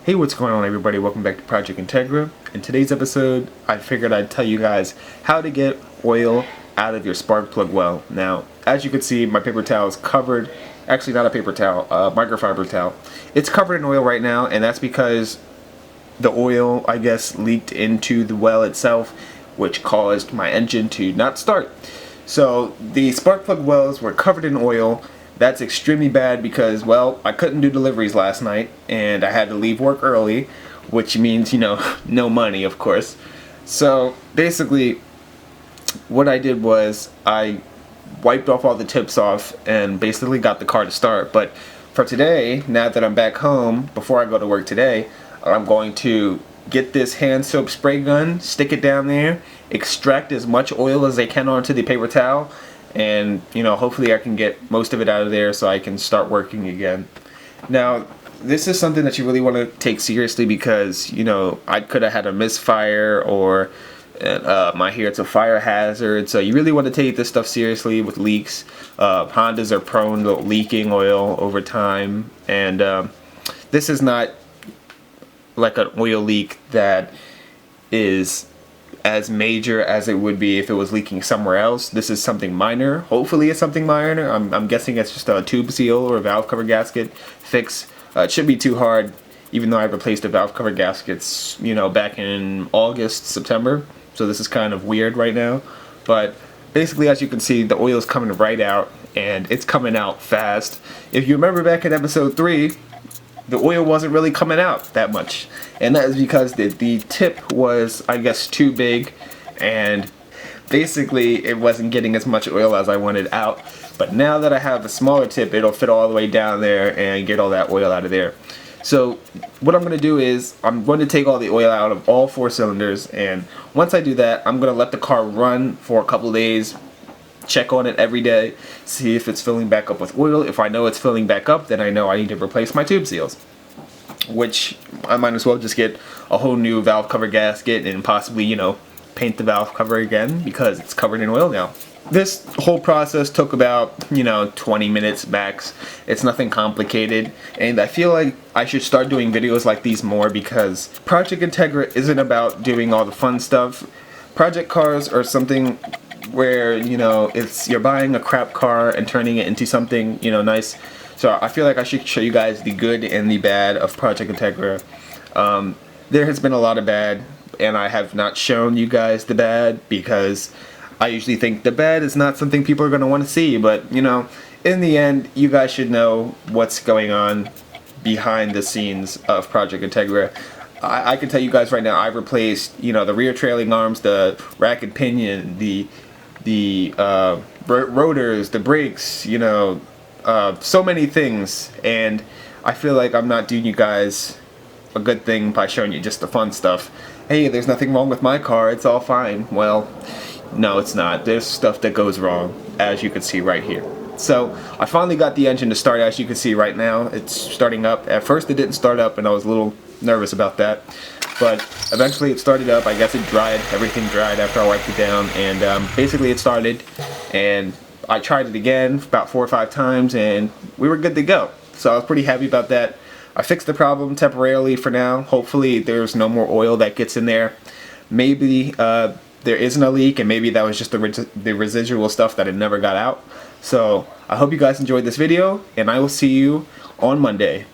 Hey, what's going on, everybody? Welcome back to Project Integra. In today's episode, I figured I'd tell you guys how to get oil out of your spark plug well. Now, as you can see, my paper towel is covered, actually not a paper towel, a microfiber towel. It's covered in oil right now, and that's because the oil, I guess, leaked into the well itself, which caused my engine to not start. So the spark plug wells were covered in oil. That's extremely bad because, well, I couldn't do deliveries last night and I had to leave work early, which means, no money, of course. So basically, what I did was I wiped off all the tips off and basically got the car to start. But for today, now that I'm back home, before I go to work today, I'm going to get this hand soap spray gun, stick it down there, extract as much oil as I can onto the paper towel, and hopefully I can get most of it out of there so I can start working again. Now, this is something that you really want to take seriously because I could have had a misfire, or my here it's a fire hazard, so you really want to take this stuff seriously with leaks. Hondas are prone to leaking oil over time, and this is not like an oil leak that is as major as it would be if it was leaking somewhere else. This is something minor. Hopefully it's something minor. I'm guessing it's just a tube seal or a valve cover gasket fix. It shouldn't be too hard, even though I replaced the valve cover gaskets back in August, September, so this is kind of weird right now. But basically, as you can see, the oil is coming right out, and it's coming out fast. If you remember back in episode 3, the oil wasn't really coming out that much, and that is because the tip was, I guess, too big, and basically it wasn't getting as much oil as I wanted out. But now that I have a smaller tip, it'll fit all the way down there and get all that oil out of there. So what I'm going to do is I'm going to take all the oil out of all 4 cylinders, and once I do that, I'm going to let the car run for a couple days, check on it every day, see if it's filling back up with oil. If I know it's filling back up, then I know I need to replace my tube seals, which I might as well just get a whole new valve cover gasket and possibly, paint the valve cover again because it's covered in oil now. This whole process took about, 20 minutes max. It's nothing complicated, and I feel like I should start doing videos like these more because Project Integra isn't about doing all the fun stuff. Project cars are something where it's you're buying a crap car and turning it into something nice. So I feel like I should show you guys the good and the bad of Project Integra. There has been a lot of bad, and I have not shown you guys the bad because I usually think the bad is not something people are going to want to see. But in the end, you guys should know what's going on behind the scenes of Project Integra. I can tell you guys right now, I've replaced the rear trailing arms, the rack and pinion, the rotors, the brakes, so many things, and I feel like I'm not doing you guys a good thing by showing you just the fun stuff. Hey, there's nothing wrong with my car, it's all fine. Well, no, it's not. There's stuff that goes wrong, as you can see right here. So I finally got the engine to start. As you can see right now, it's starting up. At first it didn't start up, and I was a little nervous about that, but eventually it started up. I guess it dried, everything dried after I wiped it down, and basically it started, and I tried it again about 4 or 5 times, and we were good to go. So I was pretty happy about that. I fixed the problem temporarily for now. Hopefully there's no more oil that gets in there. Maybe there isn't a leak, and maybe that was just the residual stuff that it never got out. So I hope you guys enjoyed this video, and I will see you on Monday.